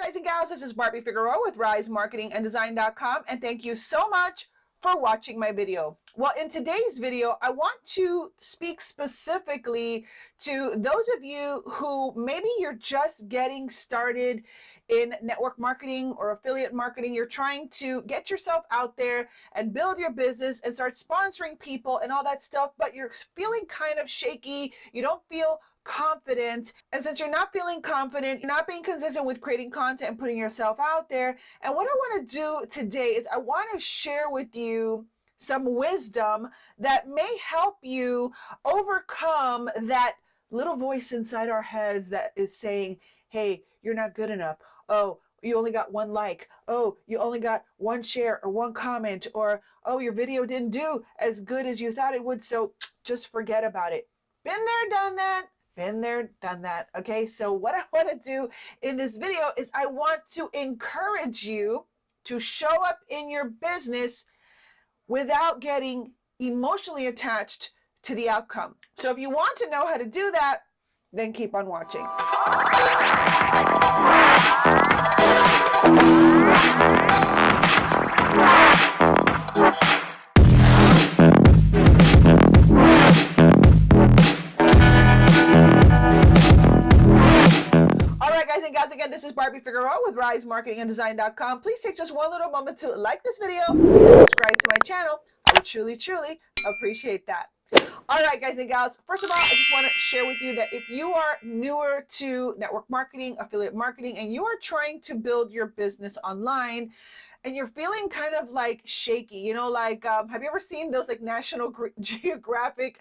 guys and gals, this is Barbie Figueroa with RiseMarketingAndDesign.com, and thank you so much for watching my video. Well, in today's video, I want to speak specifically to those of you who maybe you're just getting started in network marketing or affiliate marketing. You're trying to get yourself out there and build your business and start sponsoring people and all that stuff, but you're feeling kind of shaky. You don't feel confident, and since you're not feeling confident, you're not being consistent with creating content and putting yourself out there. And what I want to do today is I want to share with you some wisdom that may help you overcome that little voice inside our heads that is saying, hey, you're not good enough. Oh, you only got one like. Oh, you only got one share or one comment, or oh, your video didn't do as good as you thought it would, so just forget about it. Been there, done that. Been there, done that. Okay, so what I want to do in this video is I want to encourage you to show up in your business without getting emotionally attached to the outcome. So if you want to know how to do that, then keep on watching. Again, this is Barbie Figueroa with RiseMarketingAndDesign.com. Please take just one little moment to like this video and subscribe to my channel. I would truly, truly appreciate that. All right, guys and gals, first of all, I just want to share with you that if you are newer to network marketing, affiliate marketing, and you are trying to build your business online, and you're feeling kind of like shaky, you know, like have you ever seen those like National Geographic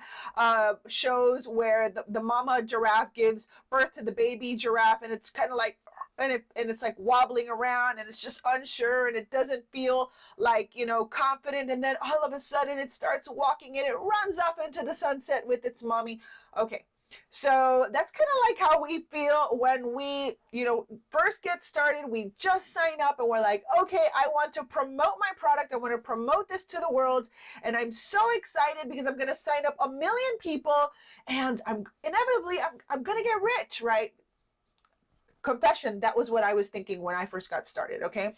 shows where the mama giraffe gives birth to the baby giraffe, and it's kind of like and it's like wobbling around, and it's just unsure, and it doesn't feel like, you know, confident, and then all of a sudden it starts walking and it runs off into the sunset with its mommy. Okay. So that's kind of like how we feel when we, you know, first get started. We just sign up and we're like, okay, I want to promote my product. I want to promote this to the world. And I'm so excited because I'm going to sign up 1 million people, and I'm going to get rich, right? Confession, that was what I was thinking when I first got started, okay?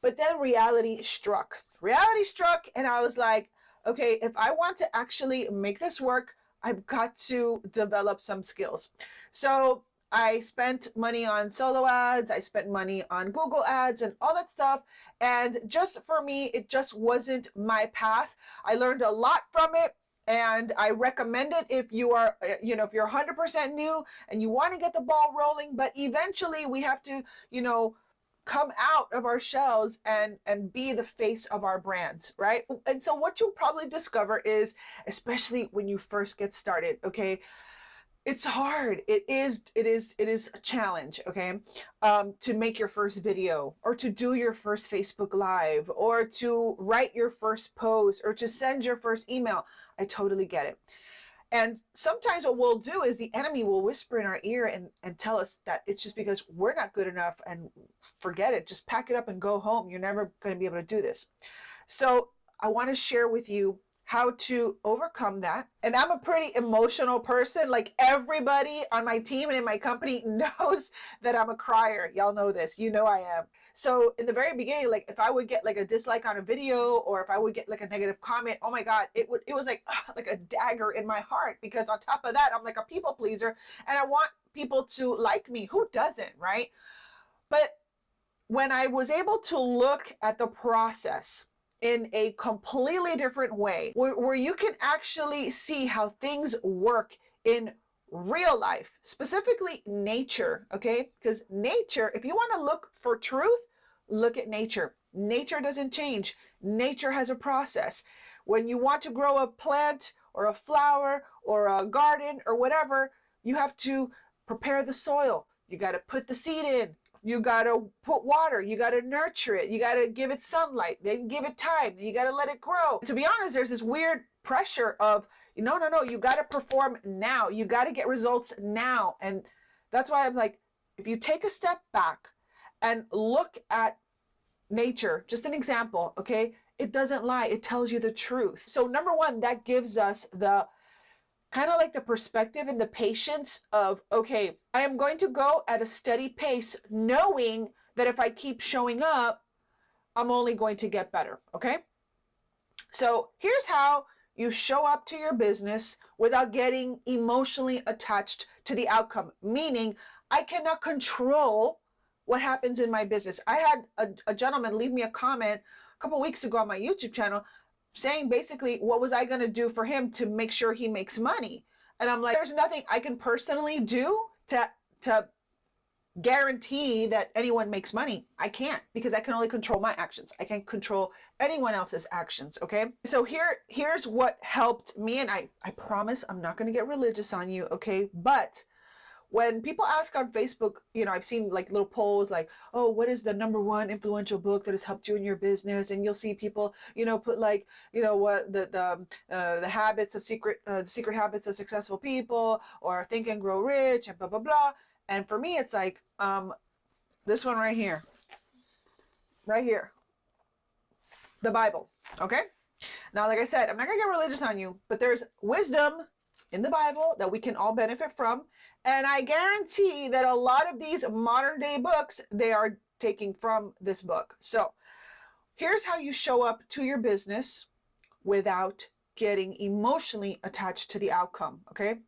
But then reality struck. Reality struck, and I was like, okay, if I want to actually make this work, I've got to develop some skills. So I spent money on solo ads, I spent money on Google ads and all that stuff. And just for me, it just wasn't my path. I learned a lot from it, and I recommend it if you are, you know, if you're 100% new and you want to get the ball rolling. But eventually we have to, you know, come out of our shells and be the face of our brands, right? And so what you'll probably discover is, especially when you first get started, okay, it's hard. It is a challenge, okay, to make your first video, or to do your first Facebook Live, or to write your first post, or to send your first email. I totally get it. And sometimes what we'll do is the enemy will whisper in our ear and tell us that it's just because we're not good enough, and forget it, just pack it up and go home. You're never going to be able to do this. So I want to share with you how to overcome that. And I'm a pretty emotional person. Like, everybody on my team and in my company knows that I'm a crier. Y'all know this. You know I am. So in the very beginning, like if I would get like a dislike on a video, or if I would get like a negative comment, oh my God, it was like a dagger in my heart, because on top of that, I'm like a people pleaser and I want people to like me. Who doesn't, right? But when I was able to look at the process in a completely different way, where you can actually see how things work in real life, specifically nature, okay? Because nature, if you want to look for truth, look at nature. Nature doesn't change. Nature has a process. When you want to grow a plant or a flower or a garden or whatever, you have to prepare the soil. You got to put the seed in. You got to put water, you got to nurture it, you got to give it sunlight, then give it time, you got to let it grow. To be honest, there's this weird pressure of, no, you got to perform now, you got to get results now. And that's why I'm like, if you take a step back and look at nature, just an example, okay, it doesn't lie, it tells you the truth. So number one, that gives us the kind of like the perspective and the patience of, okay, I am going to go at a steady pace, knowing that if I keep showing up, I'm only going to get better, okay? So here's how you show up to your business without getting emotionally attached to the outcome, meaning I cannot control what happens in my business. I had a gentleman leave me a comment a couple weeks ago on my YouTube channel saying basically what was I going to do for him to make sure he makes money. And I'm like, there's nothing I can personally do to guarantee that anyone makes money. I can't, because I can only control my actions. I can't control anyone else's actions, okay? So here's what helped me, and I promise I'm not going to get religious on you, okay? But when people ask on Facebook, you know, I've seen like little polls like, oh, what is the #1 influential book that has helped you in your business? And you'll see people, you know, put like, you know, what the habits of the secret habits of successful people, or Think and Grow Rich, and blah blah blah. And for me, it's like this one right here, the Bible. Okay. Now, like I said, I'm not gonna get religious on you, but there's wisdom in the Bible that we can all benefit from. And I guarantee that a lot of these modern day books, they are taking from this book. So here's how you show up to your business without getting emotionally attached to the outcome, okay?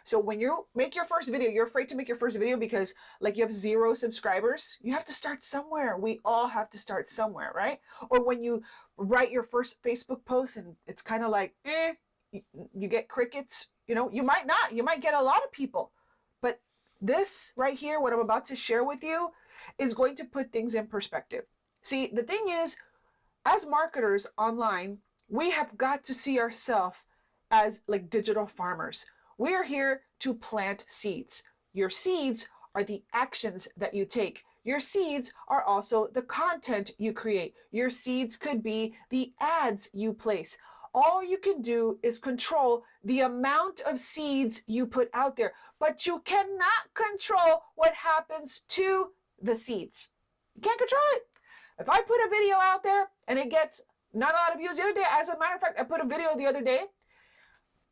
So when you make your first video, you're afraid to make your first video because like you have 0 subscribers. You have to start somewhere. We all have to start somewhere, right? Or when you write your first Facebook post and it's kind of like, you get crickets, you know, you might not, you might get a lot of people. But this right here, what I'm about to share with you, is going to put things in perspective. See, the thing is, as marketers online, we have got to see ourselves as like digital farmers. We are here to plant seeds. Your seeds are the actions that you take. Your seeds are also the content you create. Your seeds could be the ads you place. All you can do is control the amount of seeds you put out there, but you cannot control what happens to the seeds. You can't control it. If I put a video out there and it gets not a lot of views the other day, as a matter of fact, I put a video the other day,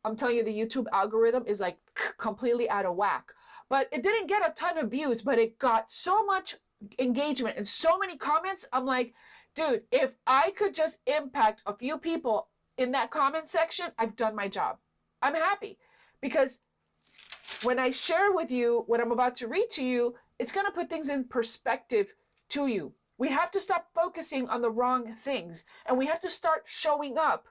I'm telling you, the YouTube algorithm is like completely out of whack. But it didn't get a ton of views, but it got so much engagement and so many comments. I'm like, dude, if I could just impact a few people in that comment section, I've done my job. I'm happy, because when I share with you what I'm about to read to you, it's going to put things in perspective to you. We have to stop focusing on the wrong things, and we have to start showing up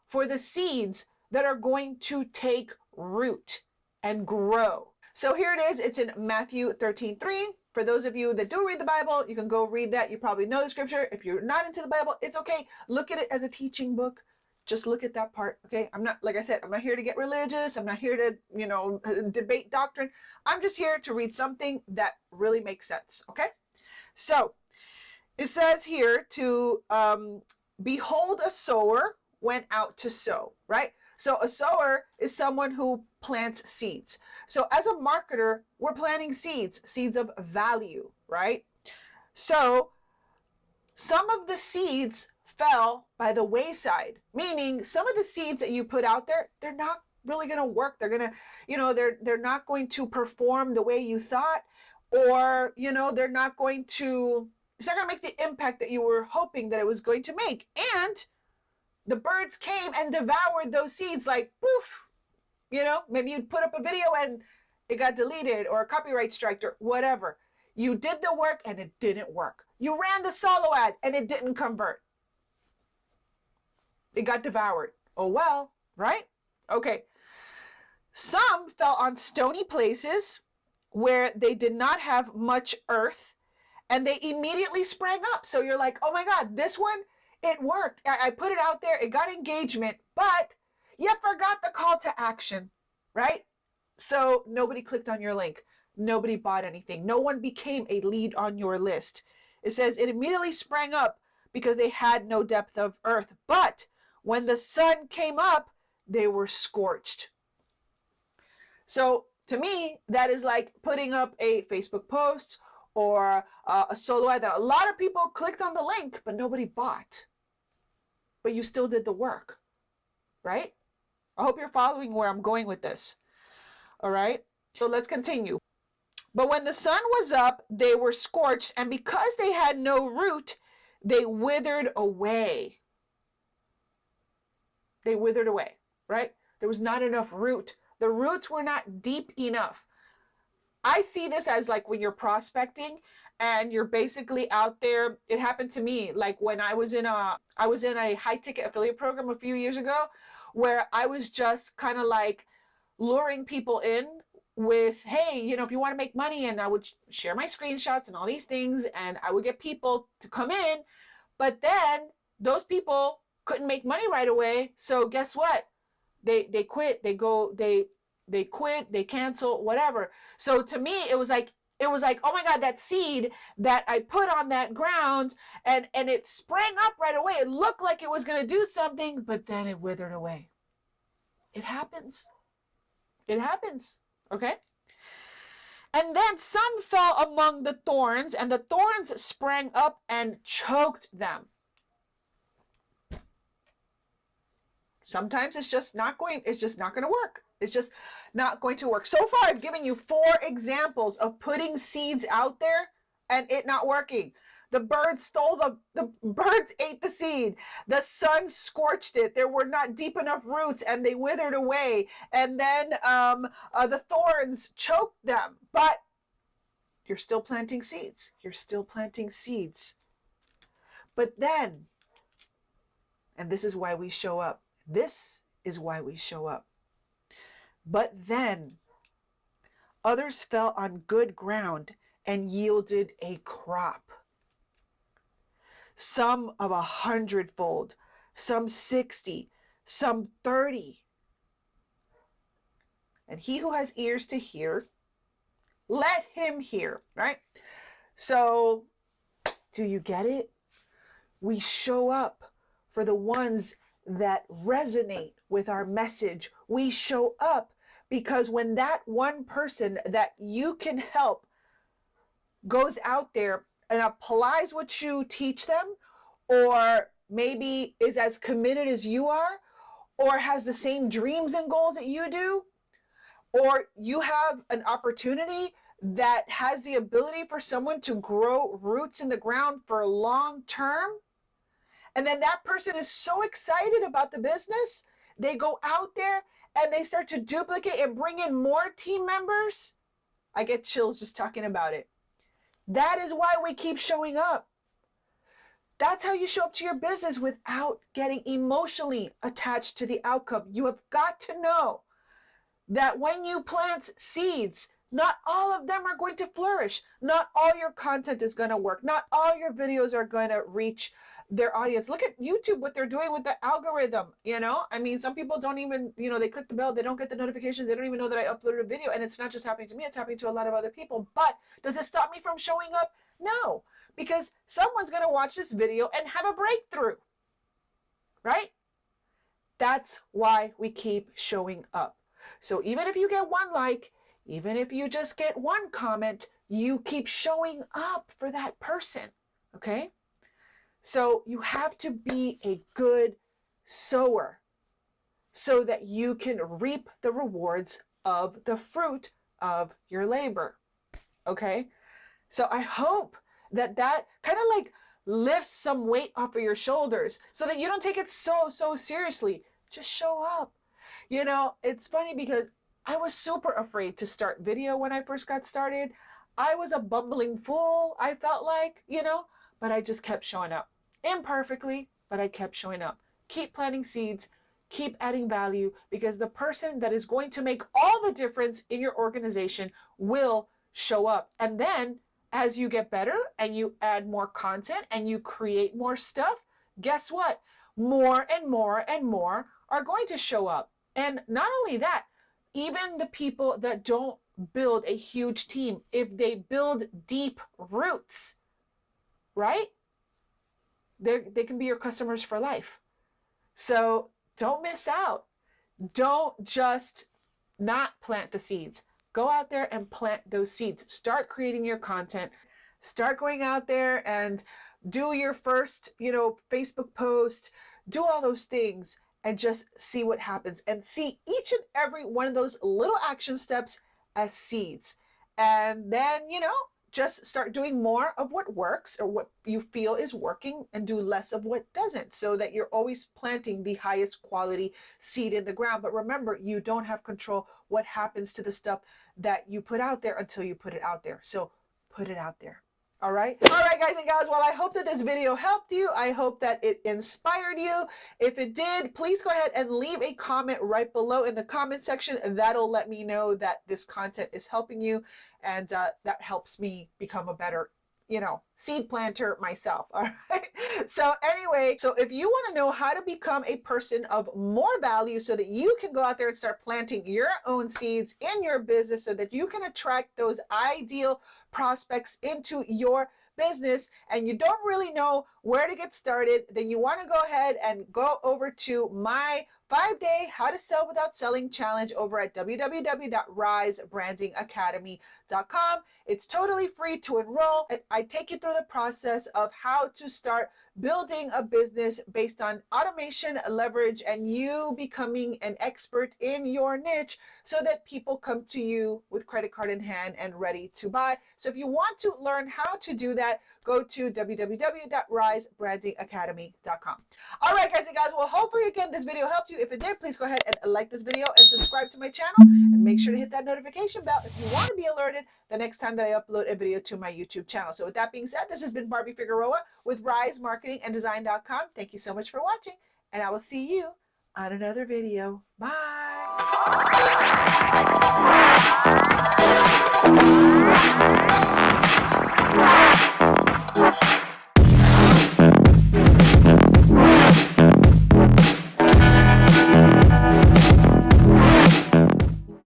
for the seeds that are going to take root and grow. So here it is. It's in Matthew 13:3. For those of you that do read the Bible, you can go read that. You probably know the scripture. If you're not into the Bible, it's okay. Look at it as a teaching book. Just look at that part, okay? I'm not, like I said, I'm not here to get religious. I'm not here to, you know, debate doctrine. I'm just here to read something that really makes sense, okay? So it says here to behold, a sower went out to sow, right? So a sower is someone who plants seeds. So as a marketer, we're planting seeds, seeds of value, right? So some of the seeds fell by the wayside, meaning some of the seeds that you put out there, they're not really going to work. They're going to, you know, they're not going to perform the way you thought, or, you know, they're not going to, it's not going to make the impact that you were hoping that it was going to make. And the birds came and devoured those seeds like poof. You know, maybe you put up a video and it got deleted, or a copyright strike, or whatever. You did the work and it didn't work. You ran the solo ad and it didn't convert. It got devoured. Oh well, right? Okay. Some fell on stony places where they did not have much earth, and they immediately sprang up. So you're like, oh my God, this one, it worked. I put it out there, it got engagement, but you forgot the call to action, right? So nobody clicked on your link. Nobody bought anything. No one became a lead on your list. It says it immediately sprang up because they had no depth of earth. But when the sun came up, they were scorched. So to me, that is like putting up a Facebook post or a solo ad that a lot of people clicked on the link, but nobody bought. But you still did the work, right? I hope you're following where I'm going with this. All right. So let's continue. But when the sun was up, they were scorched, and because they had no root, they withered away. They withered away, right? There was not enough root. The roots were not deep enough. I see this as like when you're prospecting and you're basically out there. It happened to me like when I was in a high ticket affiliate program a few years ago, where I was just kind of like luring people in with, hey, if you want to make money, and I would share my screenshots and all these things, and I would get people to come in, but then those people couldn't make money right away. So guess what? They quit. They quit, they cancel, whatever. So to me, it was like, oh my God, that seed that I put on that ground, and it sprang up right away. It looked like it was going to do something, but then it withered away. It happens. It happens. Okay? And then some fell among the thorns, and the thorns sprang up and choked them. Sometimes it's just not going to work. It's just not going to work. So far, I've given you 4 examples of putting seeds out there and it not working. The birds the birds ate the seed. The sun scorched it. There were not deep enough roots and they withered away. And then the thorns choked them. But you're still planting seeds. You're still planting seeds. But then, and this is why we show up. This is why we show up. But then others fell on good ground and yielded a crop. Some of 100-fold, some 60, some 30. And he who has ears to hear, let him hear, right? So, do you get it? We show up for the ones that resonate with our message. We show up because when that one person that you can help goes out there and applies what you teach them, or maybe is as committed as you are, or has the same dreams and goals that you do, or you have an opportunity that has the ability for someone to grow roots in the ground for long term, and then that person is so excited about the business, they go out there and they start to duplicate and bring in more team members. I get chills just talking about it. That is why we keep showing up. That's how you show up to your business without getting emotionally attached to the outcome. You have got to know that when you plant seeds, not all of them are going to flourish. Not all your content is going to work. Not all your videos are going to reach their audience. Look at YouTube, what they're doing with the algorithm, I mean, some people don't even, they click the bell, they don't get the notifications, they don't even know that I uploaded a video, and it's not just happening to me, it's happening to a lot of other people. But does it stop me from showing up? No, because someone's going to watch this video and have a breakthrough, right? That's why we keep showing up. So even if you get 1 like, even if you just get 1 comment, you keep showing up for that person, okay? So you have to be a good sower so that you can reap the rewards of the fruit of your labor, okay? So I hope that kind of like lifts some weight off of your shoulders so that you don't take it so seriously. Just show up. It's funny because I was super afraid to start video when I first got started. I was a bumbling fool, I felt like, but I just kept showing up. Imperfectly, but I kept showing up. Keep planting seeds, keep adding value, because the person that is going to make all the difference in your organization will show up. And then as you get better and you add more content and you create more stuff, guess what? More and more and more are going to show up. And not only that, even the people that don't build a huge team, if they build deep roots, right? They can be your customers for life. So don't miss out. Don't just not plant the seeds. Go out there and plant those seeds. Start creating your content. Start going out there and do your first, Facebook post. Do all those things and just see what happens. And see each and every one of those little action steps as seeds. and then, just start doing more of what works or what you feel is working and do less of what doesn't, so that you're always planting the highest quality seed in the ground. But remember, you don't have control what happens to the stuff that you put out there until you put it out there. So put it out there. All right. All right, guys and gals. Well, I hope that this video helped you. I hope that it inspired you. If it did, please go ahead and leave a comment right below in the comment section. That'll let me know that this content is helping you, and that helps me become a better, seed planter myself. All right. So anyway, so if you want to know how to become a person of more value so that you can go out there and start planting your own seeds in your business so that you can attract those ideal prospects into your business, and you don't really know where to get started, then you want to go ahead and go over to my 5-day How to Sell Without Selling challenge over at www.risebrandingacademy.com. It's totally free to enroll. I take you through the process of how to start building a business based on automation, leverage, and you becoming an expert in your niche so that people come to you with credit card in hand and ready to buy. So if you want to learn how to do that, go to www.risebrandingacademy.com. All right, guys and guys. Well, hopefully, again, this video helped you. If it did, please go ahead and like this video and subscribe to my channel, and make sure to hit that notification bell if you want to be alerted the next time that I upload a video to my YouTube channel. So with that being said, this has been Barbie Figueroa with RiseMarketingAndDesign.com. Thank you so much for watching, and I will see you on another video. Bye.